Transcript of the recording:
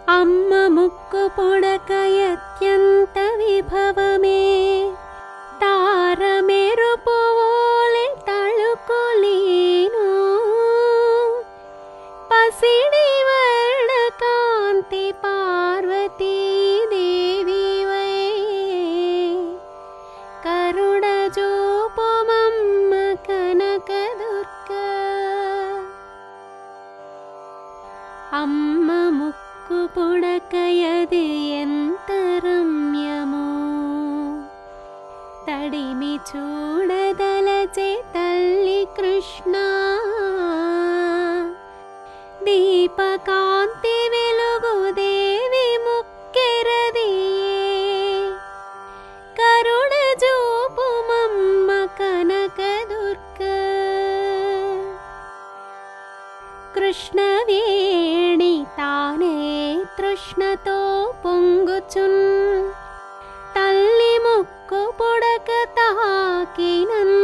అమ్మ ముక్కు పొడక అత్యంత విభవమే తార మెరుపు ఓలె తళుకులీను పసిడి వర్ణ కాంతి పార్వతీ దేవివై కరుణ జూపుమమ్మ కనక దుర్గా. అమ్మ ముక్కు పొడకయది ఎంత రమ్యమో తడిమి చూడదలచే తల్లి కృష్ణ దీపకాంతి వెలుగు దేవి ముక్కెరదియే కరుణ జూపుమమ్మ కనక దుర్గా. కృష్ణవేణి తానే తృష్ణతో పొంగుచున్ తల్లి ముక్కు పొడక తాకినన్